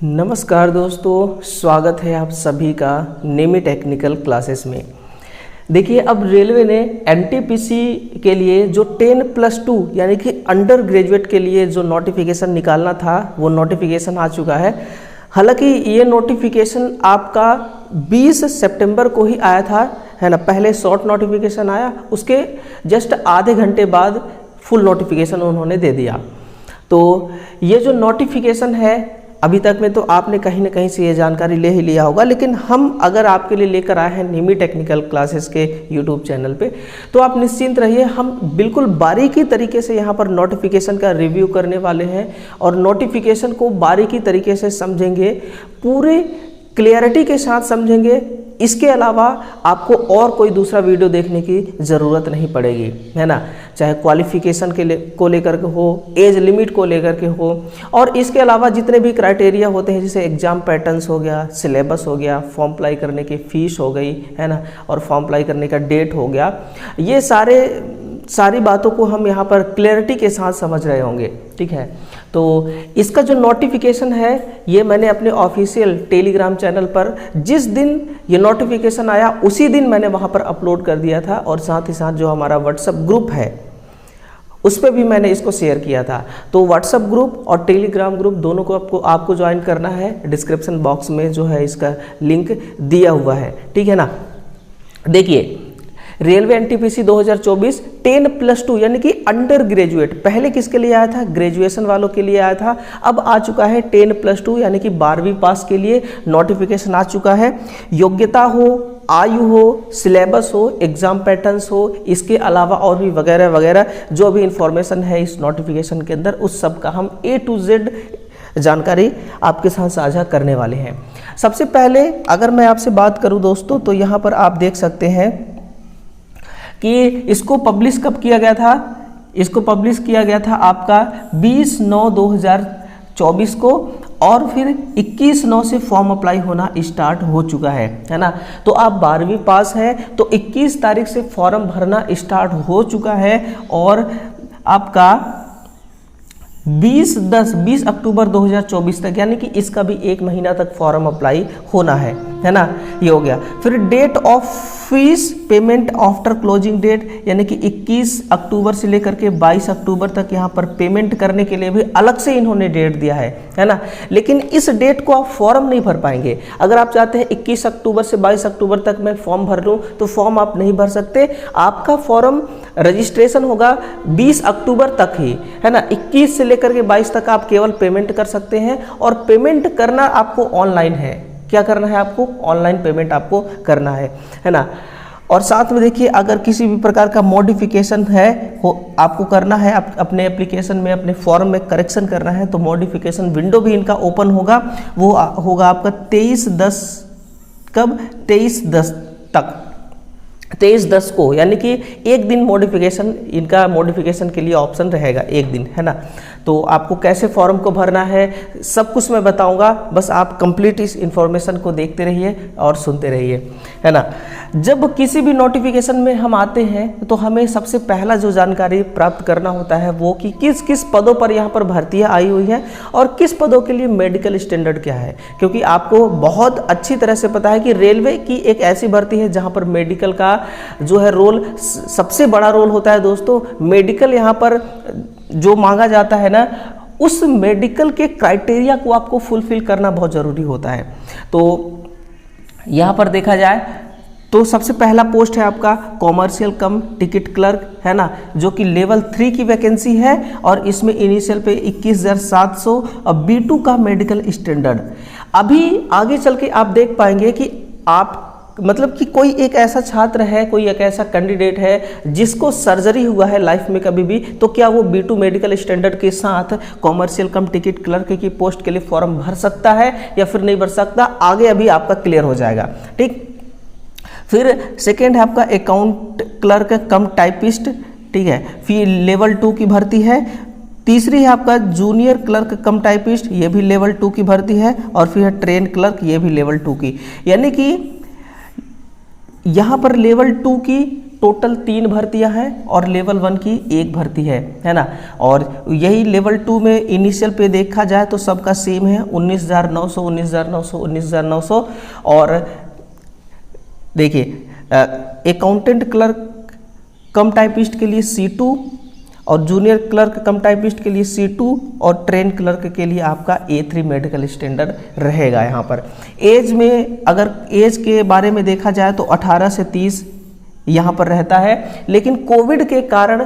नमस्कार दोस्तों, स्वागत है आप सभी का नेमी टेक्निकल क्लासेस में। देखिए, अब रेलवे ने एनटीपीसी के लिए जो 10+2 यानी कि अंडर ग्रेजुएट के लिए जो नोटिफिकेशन निकालना था वो नोटिफिकेशन आ चुका है। हालांकि ये नोटिफिकेशन आपका 20 सितंबर को ही आया था, है ना। पहले शॉर्ट नोटिफिकेशन आया, उसके जस्ट आधे घंटे बाद फुल नोटिफिकेशन उन्होंने दे दिया। तो ये जो नोटिफिकेशन है, अभी तक में तो आपने कहीं ना कहीं से ये जानकारी ले ही लिया होगा, लेकिन हम अगर आपके लिए लेकर आए हैं नेमी टेक्निकल क्लासेस के यूट्यूब चैनल पे, तो आप निश्चिंत रहिए, हम बिल्कुल बारीकी तरीके से यहाँ पर नोटिफिकेशन का रिव्यू करने वाले हैं और नोटिफिकेशन को बारीकी तरीके से समझेंगे, पूरे क्लियरिटी के साथ समझेंगे। इसके अलावा आपको और कोई दूसरा वीडियो देखने की ज़रूरत नहीं पड़ेगी, है ना। चाहे क्वालिफिकेशन को लेकर के हो, एज लिमिट को लेकर के हो, और इसके अलावा जितने भी क्राइटेरिया होते हैं, जैसे एग्जाम पैटर्न्स हो गया, सिलेबस हो गया, फॉर्म अप्लाई करने की फ़ीस हो गई, है ना, और फॉर्म अप्लाई करने का डेट हो गया, ये सारी बातों को हम यहाँ पर क्लैरिटी के साथ समझ रहे होंगे, ठीक है। तो इसका जो नोटिफिकेशन है, ये मैंने अपने ऑफिशियल टेलीग्राम चैनल पर जिस दिन ये नोटिफिकेशन आया उसी दिन मैंने वहाँ पर अपलोड कर दिया था, और साथ ही साथ जो हमारा व्हाट्सएप ग्रुप है उस पर भी मैंने इसको शेयर किया था। तो व्हाट्सएप ग्रुप और टेलीग्राम ग्रुप दोनों को आपको ज्वाइन करना है। डिस्क्रिप्शन बॉक्स में जो है इसका लिंक दिया हुआ है, ठीक है ना। देखिए, रेलवे एनटीपीसी 2024 10+2 यानी कि अंडर ग्रेजुएट, पहले किसके लिए आया था? ग्रेजुएशन वालों के लिए आया था। अब आ चुका है 10+2 यानी कि 12वीं पास के लिए नोटिफिकेशन आ चुका है। योग्यता हो, आयु हो, सिलेबस हो, एग्जाम पैटर्न्स हो, इसके अलावा और भी वगैरह वगैरह जो भी इंफॉर्मेशन है इस नोटिफिकेशन के अंदर, उस सब का हम A to Z जानकारी आपके साथ साझा करने वाले हैं। सबसे पहले अगर मैं आपसे बात करूं दोस्तों, तो यहाँ पर आप देख सकते हैं कि इसको पब्लिश कब किया गया था। इसको पब्लिश किया गया था आपका 20/9/2024 को, और फिर 21/9 से फॉर्म अप्लाई होना स्टार्ट हो चुका है ना। तो आप 12वीं पास है तो 21 तारीख से फॉर्म भरना स्टार्ट हो चुका है, और आपका 20 अक्टूबर 2024 तक, यानी कि इसका भी 1 महीना तक फॉर्म अप्लाई होना है ना। ये हो गया। फिर date of fees payment after closing date, यानी कि 21 अक्टूबर से लेकर के 22 अक्टूबर तक यहाँ पर पेमेंट करने के लिए भी अलग से इन्होंने डेट दिया है ना। लेकिन इस डेट को आप फॉर्म नहीं भर पाएंगे। अगर आप चाहते हैं 21 अक्टूबर से 22 अक्टूबर तक मैं फॉर्म भर लूँ, तो फॉर्म आप नहीं भर सकते। आपका फॉर्म रजिस्ट्रेशन होगा 20 अक्टूबर तक ही, है ना। 21 से लेकर के 22 तक आप केवल पेमेंट कर सकते हैं, और पेमेंट करना आपको ऑनलाइन है। क्या करना है आपको? ऑनलाइन पेमेंट आपको करना है ना। और साथ में देखिए, अगर किसी भी प्रकार का मॉडिफिकेशन है आपको करना है, आप अपने एप्लीकेशन में, अपने फॉर्म में करेक्शन करना है, तो मॉडिफिकेशन विंडो भी इनका ओपन होगा। वो होगा आपका 23/10 कब? 23/10 तक, 23/10 को, यानी कि एक दिन मॉडिफिकेशन, इनका मॉडिफिकेशन के लिए ऑप्शन रहेगा एक दिन, है ना। तो आपको कैसे फॉर्म को भरना है सब कुछ मैं बताऊंगा, बस आप कंप्लीट इस इंफॉर्मेशन को देखते रहिए और सुनते रहिए, है ना। जब किसी भी नोटिफिकेशन में हम आते हैं तो हमें सबसे पहला जो जानकारी प्राप्त करना होता है वो कि किस किस पदों पर यहाँ पर भर्तियाँ आई हुई हैं और किस पदों के लिए मेडिकल स्टैंडर्ड क्या है। क्योंकि आपको बहुत अच्छी तरह से पता है कि रेलवे की एक ऐसी भर्ती है जहाँ पर मेडिकल का जो है रोल सबसे बड़ा रोल होता है दोस्तों। मेडिकल यहाँ पर जो मांगा जाता है ना, उस मेडिकल के क्राइटेरिया को आपको फुलफिल करना बहुत ज़रूरी होता है। तो यहाँ पर देखा जाए तो सबसे पहला पोस्ट है आपका कॉमर्शियल कम टिकट क्लर्क, है ना, जो कि लेवल 3 की वैकेंसी है, और इसमें इनिशियल पे 21,700 और B2 का मेडिकल स्टैंडर्ड। अभी आगे चल के आप देख पाएंगे कि आप मतलब कि कोई एक ऐसा छात्र है, कोई एक ऐसा कैंडिडेट है जिसको सर्जरी हुआ है लाइफ में कभी भी, तो क्या वो B2 मेडिकल स्टैंडर्ड के साथ कॉमर्शियल कम टिकट क्लर्क की पोस्ट के लिए फॉर्म भर सकता है या फिर नहीं भर सकता? आगे अभी आपका क्लियर हो जाएगा, ठीक। फिर सेकेंड है आपका अकाउंट क्लर्क कम टाइपिस्ट, ठीक है, फिर लेवल 2 की भर्ती है। तीसरी है आपका जूनियर क्लर्क कम टाइपिस्ट, ये भी लेवल 2 की भर्ती है। और फिर है ट्रेन क्लर्क, ये भी लेवल 2 की। यानी कि यहाँ पर लेवल 2 की टोटल 3 भर्तियां हैं और लेवल 1 की 1 भर्ती है ना। और यही लेवल 2 में इनिशियल पे देखा जाए तो सबका सेम है 19,900 19,900 19,900। और देखिए अकाउंटेंट क्लर्क कम टाइपिस्ट के लिए C2 और जूनियर क्लर्क कम टाइपिस्ट के लिए C2 और ट्रेन क्लर्क के लिए आपका A3 मेडिकल स्टैंडर्ड रहेगा। यहाँ पर एज में, अगर एज के बारे में देखा जाए तो 18 से 30 यहाँ पर रहता है, लेकिन कोविड के कारण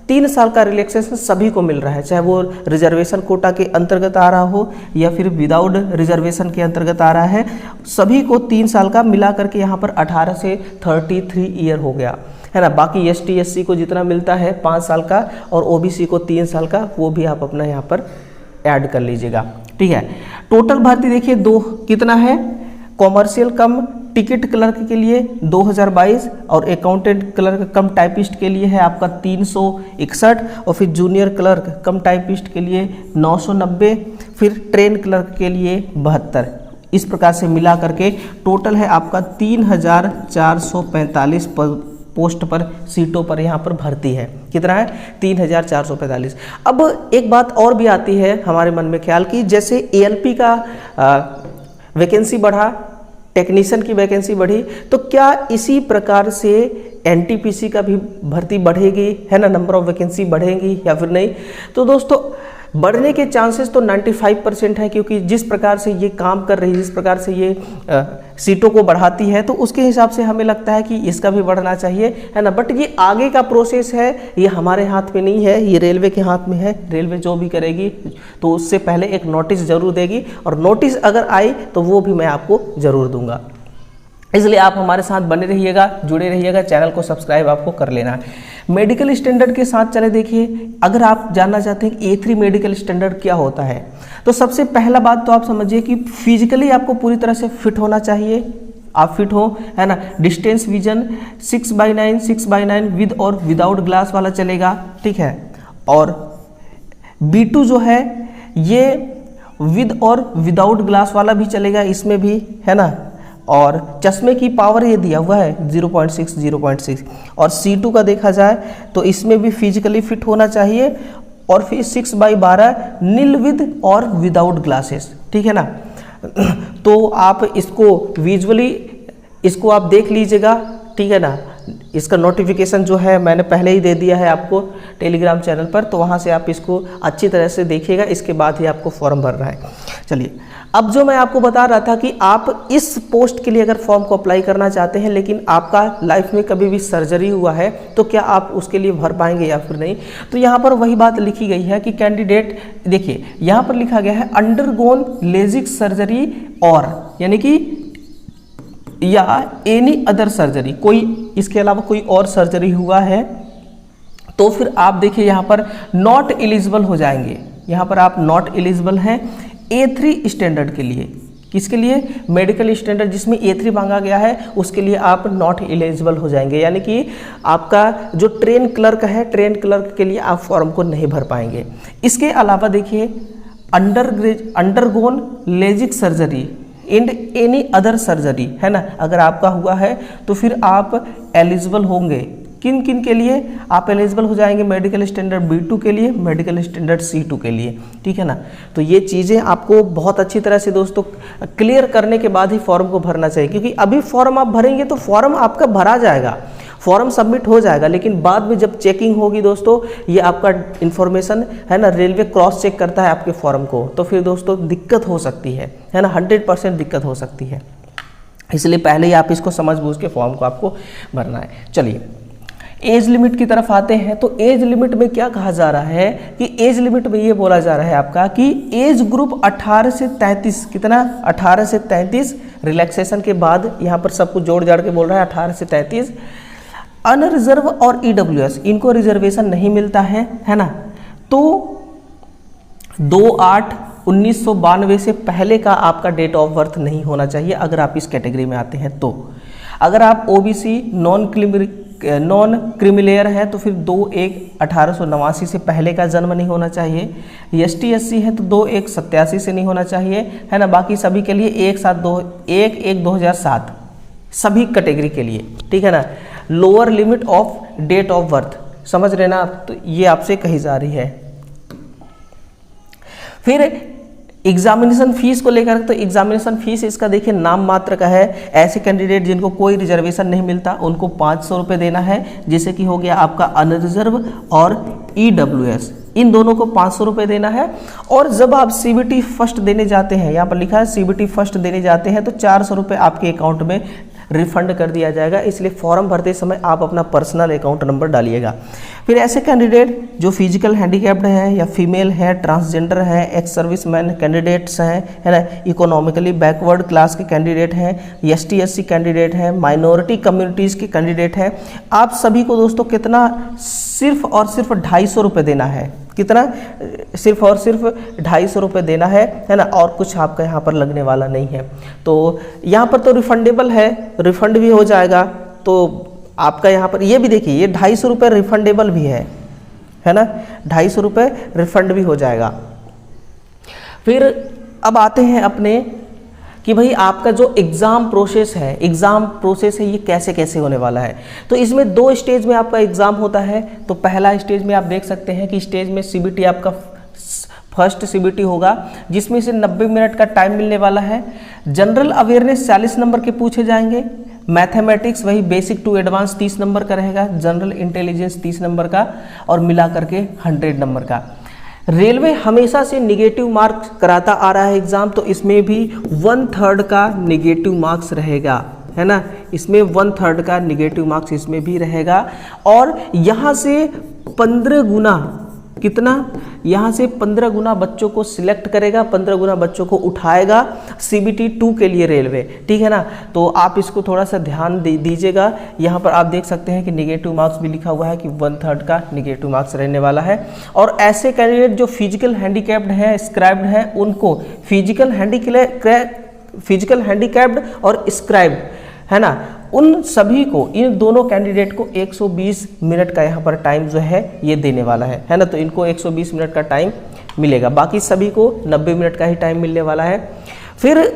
3 साल का रिलैक्सेशन सभी को मिल रहा है, चाहे वो रिजर्वेशन कोटा के अंतर्गत आ रहा हो या फिर विदाउट रिजर्वेशन के अंतर्गत आ रहा है, सभी को 3 साल का मिला करके यहाँ पर 18 से 33 ईयर हो गया है ना। बाकी ST SC को जितना मिलता है 5 साल का और OBC को 3 साल का, वो भी आप अपना यहाँ पर ऐड कर लीजिएगा, ठीक है। टोटल भर्ती देखिए 2 कितना है, कॉमर्शियल कम टिकट क्लर्क के लिए 2022 और अकाउंटेंट क्लर्क कम टाइपिस्ट के लिए है आपका 361 और फिर जूनियर क्लर्क कम टाइपिस्ट के लिए 990, फिर ट्रेन क्लर्क के लिए 72। इस प्रकार से मिला करके टोटल है आपका 3,445 पोस्ट पर, सीटों पर यहाँ पर भर्ती है। कितना है? 3,445। अब एक बात और भी आती है हमारे मन में ख्याल की, जैसे ALP का वैकेंसी बढ़ा, टेक्नीशियन की वैकेंसी बढ़ी, तो क्या इसी प्रकार से NTPC का भी भर्ती बढ़ेगी, है ना, नंबर ऑफ वैकेंसी बढ़ेंगी या फिर नहीं? तो दोस्तों बढ़ने के चांसेस तो 95% है, क्योंकि जिस प्रकार से ये काम कर रही है, जिस प्रकार से ये सीटों को बढ़ाती है, तो उसके हिसाब से हमें लगता है कि इसका भी बढ़ना चाहिए, है ना। बट ये आगे का प्रोसेस है, ये हमारे हाथ में नहीं है, ये रेलवे के हाथ में है। रेलवे जो भी करेगी तो उससे पहले एक नोटिस जरूर देगी, और नोटिस अगर आई तो वो भी मैं आपको ज़रूर दूंगा। इसलिए आप हमारे साथ बने रहिएगा, जुड़े रहिएगा, चैनल को सब्सक्राइब आपको कर लेना है। मेडिकल स्टैंडर्ड के साथ चले देखिए, अगर आप जानना चाहते हैं कि A3 मेडिकल स्टैंडर्ड क्या होता है, तो सबसे पहला बात तो आप समझिए कि फिजिकली आपको पूरी तरह से फिट होना चाहिए, आप फिट हो, है ना। डिस्टेंस विजन 6x9 विद और विदाउट ग्लास वाला चलेगा, ठीक है। और B2 जो है ये विद और विदाउट ग्लास वाला भी चलेगा, इसमें भी, है ना। और चश्मे की पावर ये दिया हुआ है 0.6 और C2 का देखा जाए तो इसमें भी फिजिकली फिट होना चाहिए, और फिर 6/12 नील विद और विदाउट ग्लासेस, ठीक है ना। तो आप इसको विजुअली इसको आप देख लीजिएगा, ठीक है ना। इसका नोटिफिकेशन जो है मैंने पहले ही दे दिया है आपको टेलीग्राम चैनल पर, तो वहाँ से आप इसको अच्छी तरह से देखिएगा, इसके बाद ही आपको फॉर्म भरना है। चलिए, अब जो मैं आपको बता रहा था कि आप इस पोस्ट के लिए अगर फॉर्म को अप्लाई करना चाहते हैं, लेकिन आपका लाइफ में कभी भी सर्जरी हुआ है, तो क्या आप उसके लिए भर पाएंगे या फिर नहीं? तो यहाँ पर वही बात लिखी गई है कि कैंडिडेट, देखिए यहाँ पर लिखा गया है अंडरगोन लेजिक सर्जरी, और यानी कि या एनी अदर सर्जरी, कोई इसके अलावा कोई और सर्जरी हुआ है, तो फिर आप देखिए यहाँ पर नॉट एलिजिबल हो जाएंगे। यहाँ पर आप नॉट एलिजिबल हैं A3 स्टैंडर्ड के लिए। किसके लिए? मेडिकल स्टैंडर्ड जिसमें A3 मांगा गया है, उसके लिए आप नॉट एलिजिबल हो जाएंगे, यानी कि आपका जो ट्रेन क्लर्क है, ट्रेन क्लर्क के लिए आप फॉर्म को नहीं भर पाएंगे। इसके अलावा देखिए undergone Lasik surgery and any other surgery, है ना, अगर आपका हुआ है तो फिर आप एलिजिबल होंगे। किन किन के लिए आप एलिजिबल हो जाएंगे? मेडिकल स्टैंडर्ड B2 के लिए, मेडिकल स्टैंडर्ड C2 के लिए, ठीक है ना। तो ये चीज़ें आपको बहुत अच्छी तरह से दोस्तों क्लियर करने के बाद ही फॉर्म को भरना चाहिए, क्योंकि अभी फॉर्म आप भरेंगे तो फॉर्म आपका भरा जाएगा, फॉर्म सबमिट हो जाएगा, लेकिन बाद में जब चेकिंग होगी दोस्तों, ये आपका इन्फॉर्मेशन, है ना, रेलवे क्रॉस चेक करता है आपके फॉर्म को, तो फिर दोस्तों दिक्कत हो सकती है ना, 100% दिक्कत हो सकती है। इसलिए पहले ही आप इसको समझ बूझ के फॉर्म को आपको भरना है। चलिए एज लिमिट की तरफ आते हैं, तो एज लिमिट में क्या कहा जा रहा है कि एज लिमिट में ये बोला जा रहा है आपका कि एज ग्रुप 18 से 33, कितना? 18 से 33, रिलैक्सेशन के बाद यहाँ पर सब कुछ जोड़ जाड़ के बोल रहा है 18 से 33। अनरिजर्व और EWS इनको रिजर्वेशन नहीं मिलता है ना। तो 2/8/1992 से पहले का आपका डेट ऑफ बर्थ नहीं होना चाहिए अगर आप इस कैटेगरी में आते हैं। तो अगर आप OBC नॉन क्रिमिलेयर है तो फिर 2/1/1889 से पहले का जन्म नहीं होना चाहिए। ST SC है तो 2/1/87 से नहीं होना चाहिए, है ना। बाकी सभी के लिए 1/1/2007 सभी कैटेगरी के लिए, ठीक है ना। Lower limit of date of birth, समझ रहे ना आप, तो ये आपसे कही जा रही है। फिर एग्जामिनेशन फीस को लेकर, तो एग्जामिनेशन फीस इसका देखिए नाम मात्र का है। ऐसे कैंडिडेट जिनको कोई रिजर्वेशन नहीं मिलता उनको 500 रुपये देना है, जैसे कि हो गया आपका अनरिजर्व और EWS, इन दोनों को 500 रुपये देना है। और जब आप CBT फर्स्ट देने जाते हैं, यहाँ पर लिखा है CBT फर्स्ट देने जाते हैं, तो 400 रुपये आपके अकाउंट में रिफंड कर दिया जाएगा। इसलिए फॉर्म भरते समय आप अपना पर्सनल अकाउंट नंबर डालिएगा। फिर ऐसे कैंडिडेट जो फिजिकल हैंडीकैप्ड हैं या फीमेल हैं, ट्रांसजेंडर हैं, एक्स सर्विसमैन कैंडिडेट्स हैं, है ना, इकोनॉमिकली बैकवर्ड क्लास के कैंडिडेट हैं, ST/SC कैंडिडेट हैं, माइनॉरिटी कम्युनिटीज़ के कैंडिडेट हैं, आप सभी को दोस्तों कितना, सिर्फ और सिर्फ 250 रुपये देना है। कितना? सिर्फ और सिर्फ 250 रुपये देना है ना, और कुछ आपका यहाँ पर लगने वाला नहीं है। तो यहाँ पर तो रिफंडेबल है, रिफंड भी हो जाएगा। तो आपका यहाँ पर ये भी देखिए, ये 250 रुपये रिफंडेबल भी है ना, 250 रुपये रिफंड भी हो जाएगा। फिर अब आते हैं अपने कि भाई आपका जो एग्ज़ाम प्रोसेस है ये कैसे कैसे होने वाला है। तो इसमें 2 स्टेज में आपका एग्ज़ाम होता है। तो पहला स्टेज में आप देख सकते हैं कि स्टेज में CBT आपका फर्स्ट CBT होगा, जिसमें से 90 मिनट का टाइम मिलने वाला है। जनरल अवेयरनेस 40 नंबर के पूछे जाएंगे, मैथमेटिक्स वही बेसिक टू एडवांस 30 नंबर का रहेगा, जनरल इंटेलिजेंस 30 नंबर का, और मिला करके 100 नंबर का। रेलवे हमेशा से निगेटिव मार्क्स कराता आ रहा है एग्ज़ाम, तो इसमें भी 1/3 का निगेटिव मार्क्स रहेगा, है ना, इसमें 1/3 का निगेटिव मार्क्स इसमें भी रहेगा। और यहाँ से 15 गुना, कितना, यहाँ से 15 गुना बच्चों को सिलेक्ट करेगा, 15 गुना बच्चों को उठाएगा CBT 2 के लिए रेलवे, ठीक है ना। तो आप इसको थोड़ा सा ध्यान दीजिएगा। यहाँ पर आप देख सकते हैं कि निगेटिव मार्क्स भी लिखा हुआ है कि 1/3 का निगेटिव मार्क्स रहने वाला है। और ऐसे कैंडिडेट जो फिजिकल हैंडीकैप्ड हैं, स्क्राइब्ड हैं, उनको फिजिकल हैंडीकैप्ड और स्क्राइब्ड, है ना, उन सभी को, इन दोनों कैंडिडेट को 120 मिनट का यहाँ पर टाइम जो है ये देने वाला है ना। तो इनको 120 मिनट का टाइम मिलेगा, बाकी सभी को 90 मिनट का ही टाइम मिलने वाला है। फिर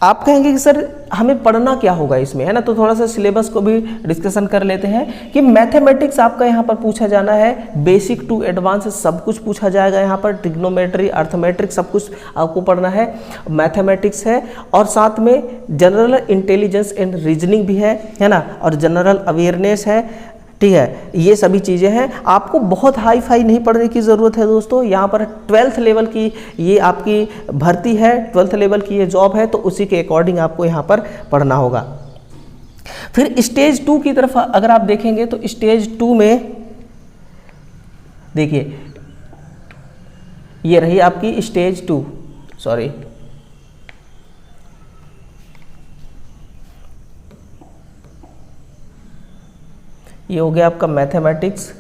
आप कहेंगे कि सर हमें पढ़ना क्या होगा इसमें, है ना, तो थोड़ा सा सिलेबस को भी डिस्कशन कर लेते हैं कि मैथमेटिक्स आपका यहाँ पर पूछा जाना है, बेसिक टू एडवांस सब कुछ पूछा जाएगा। यहाँ पर ट्रिग्नोमेट्री, अर्थमेट्रिक सब कुछ आपको पढ़ना है, मैथमेटिक्स है, और साथ में जनरल इंटेलिजेंस एंड रीजनिंग भी है ना, और जनरल अवेयरनेस है, ठीक है। ये सभी चीज़ें हैं, आपको बहुत हाई फाई नहीं पढ़ने की ज़रूरत है दोस्तों। यहाँ पर 12th लेवल की ये आपकी भर्ती है, 12th लेवल की ये जॉब है, तो उसी के अकॉर्डिंग आपको यहाँ पर पढ़ना होगा। फिर स्टेज 2 की तरफ अगर आप देखेंगे तो स्टेज 2 में देखिए, ये रही आपकी स्टेज 2, सॉरी, ये हो गया आपका मैथमेटिक्स।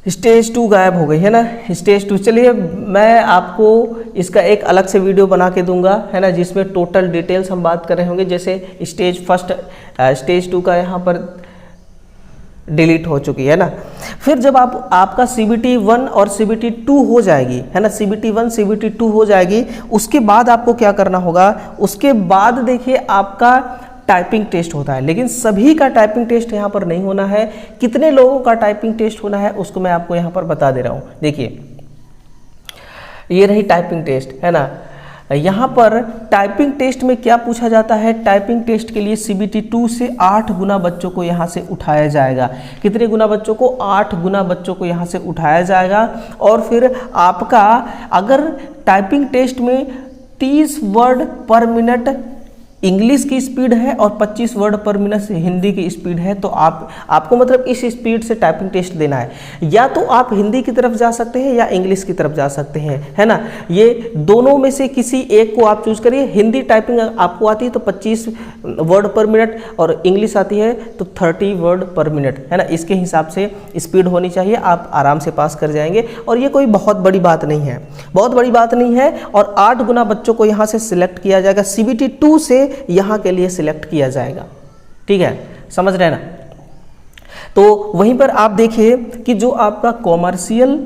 स्टेज 2 गायब हो गई है ना, स्टेज 2। चलिए मैं आपको इसका एक अलग से वीडियो बना के दूंगा, है ना, जिसमें टोटल डिटेल्स हम बात कर रहे होंगे। जैसे स्टेज 2 का यहाँ पर डिलीट हो चुकी है ना। फिर जब आपका CBT 1 और CBT 2 हो जाएगी, है ना, CBT 1 CBT 2 हो जाएगी, उसके बाद आपको क्या करना होगा, उसके बाद देखिए आपका टाइपिंग टेस्ट होता है। लेकिन सभी का टाइपिंग टेस्ट यहाँ पर नहीं होना है, कितने लोगों का टाइपिंग टेस्ट होना है उसको मैं आपको यहाँ पर बता दे रहा हूँ। देखिए ये रही टाइपिंग टेस्ट, है ना। यहाँ पर टाइपिंग टेस्ट में क्या पूछा जाता है, टाइपिंग टेस्ट के लिए CBT 2 से 8 गुना बच्चों को यहाँ से उठाया जाएगा। कितने गुना बच्चों को, 8 गुना बच्चों को यहाँ से उठाया जाएगा। और फिर आपका अगर टाइपिंग टेस्ट में 30 वर्ड पर मिनट इंग्लिश की स्पीड है और 25 वर्ड पर मिनट हिंदी की स्पीड है, तो आपको मतलब इस स्पीड से टाइपिंग टेस्ट देना है। या तो आप हिंदी की तरफ जा सकते हैं या इंग्लिश की तरफ जा सकते हैं, है ना। ये दोनों में से किसी एक को आप चूज करिए। हिंदी टाइपिंग आपको आती है तो 25 वर्ड पर मिनट, और इंग्लिश आती है तो 30 वर्ड पर मिनट, है ना। इसके हिसाब से स्पीड होनी चाहिए, आप आराम से पास कर जाएंगे। और ये कोई बहुत बड़ी बात नहीं है, बहुत बड़ी बात नहीं है। और 8 गुना बच्चों को यहाँ से सिलेक्ट किया जाएगा। CBT 2 से यहाँ के लिए सिलेक्ट किया जाएगा। ठीक है, समझ रहे हैं ना। तो वहीं पर आप देखिए कि जो आपका कॉमर्शियल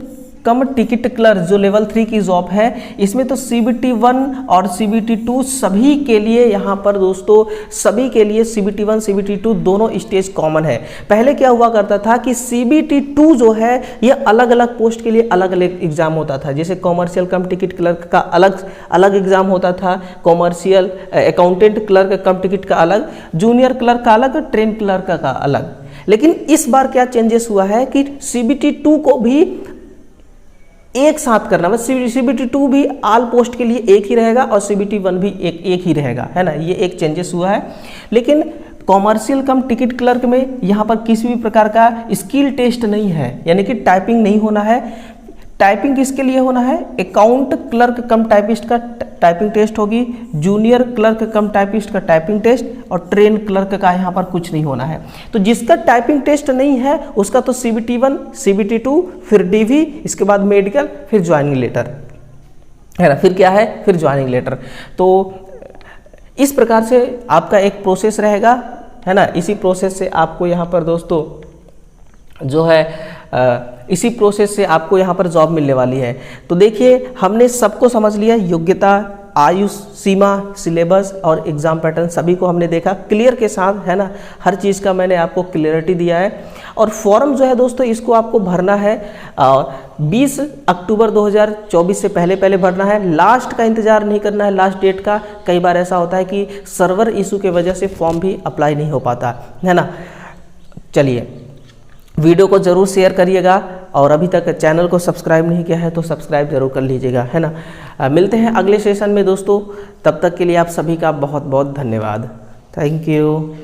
कम टिकट क्लर्क जो लेवल 3 की जॉब है, इसमें तो CBT 1 और CBT 2 सभी के लिए, यहाँ पर दोस्तों सभी के लिए CBT 1 CBT 2 दोनों स्टेज कॉमन है। पहले क्या हुआ करता था कि CBT 2 जो है ये अलग अलग पोस्ट के लिए अलग अलग एग्जाम होता था। जैसे कॉमर्शियल कम टिकट क्लर्क का अलग अलग एग्जाम होता था, कॉमर्शियल अकाउंटेंट क्लर्क कम टिकट का अलग, जूनियर क्लर्क का अलग, ट्रेन क्लर्क का अलग। लेकिन इस बार क्या चेंजेस हुआ है कि CBT 2 को भी एक साथ करना, मतलब CBT 2 भी ऑल पोस्ट के लिए एक ही रहेगा और CBT 1 भी एक ही रहेगा, है ना। ये एक चेंजेस हुआ है। लेकिन कॉमर्शियल कम टिकट क्लर्क में यहाँ पर किसी भी प्रकार का स्किल टेस्ट नहीं है, यानी कि टाइपिंग नहीं होना है। टाइपिंग किसके लिए होना है? अकाउंट क्लर्क कम टाइपिस्ट का टाइपिंग टेस्ट होगी, जूनियर क्लर्क कम टाइपिस्ट का टाइपिंग टेस्ट, और ट्रेन क्लर्क का यहाँ पर कुछ नहीं होना है। तो जिसका टाइपिंग टेस्ट नहीं है उसका तो CBT 1 CBT 2 फिर DV, इसके बाद मेडिकल, फिर ज्वाइनिंग लेटर, है ना। फिर क्या है? फिर ज्वाइनिंग लेटर। तो इस प्रकार से आपका एक प्रोसेस रहेगा, है ना। इसी प्रोसेस से आपको यहाँ पर दोस्तों जो है इसी प्रोसेस से आपको यहाँ पर जॉब मिलने वाली है। तो देखिए हमने सबको समझ लिया, योग्यता, आयु सीमा, सिलेबस और एग्ज़ाम पैटर्न सभी को हमने देखा क्लियर के साथ, है ना। हर चीज़ का मैंने आपको क्लियरिटी दिया है। और फॉर्म जो है दोस्तों इसको आपको भरना है 20 अक्टूबर 2024 से पहले भरना है। लास्ट का इंतज़ार नहीं करना है, लास्ट डेट का। कई बार ऐसा होता है कि सर्वर इशू के वजह से फॉर्म भी अप्लाई नहीं हो पाता, है ना। चलिए, वीडियो को ज़रूर शेयर करिएगा और अभी तक चैनल को सब्सक्राइब नहीं किया है तो सब्सक्राइब जरूर कर लीजिएगा, है ना। मिलते हैं अगले सेशन में दोस्तों, तब तक के लिए आप सभी का बहुत बहुत धन्यवाद। Thank you.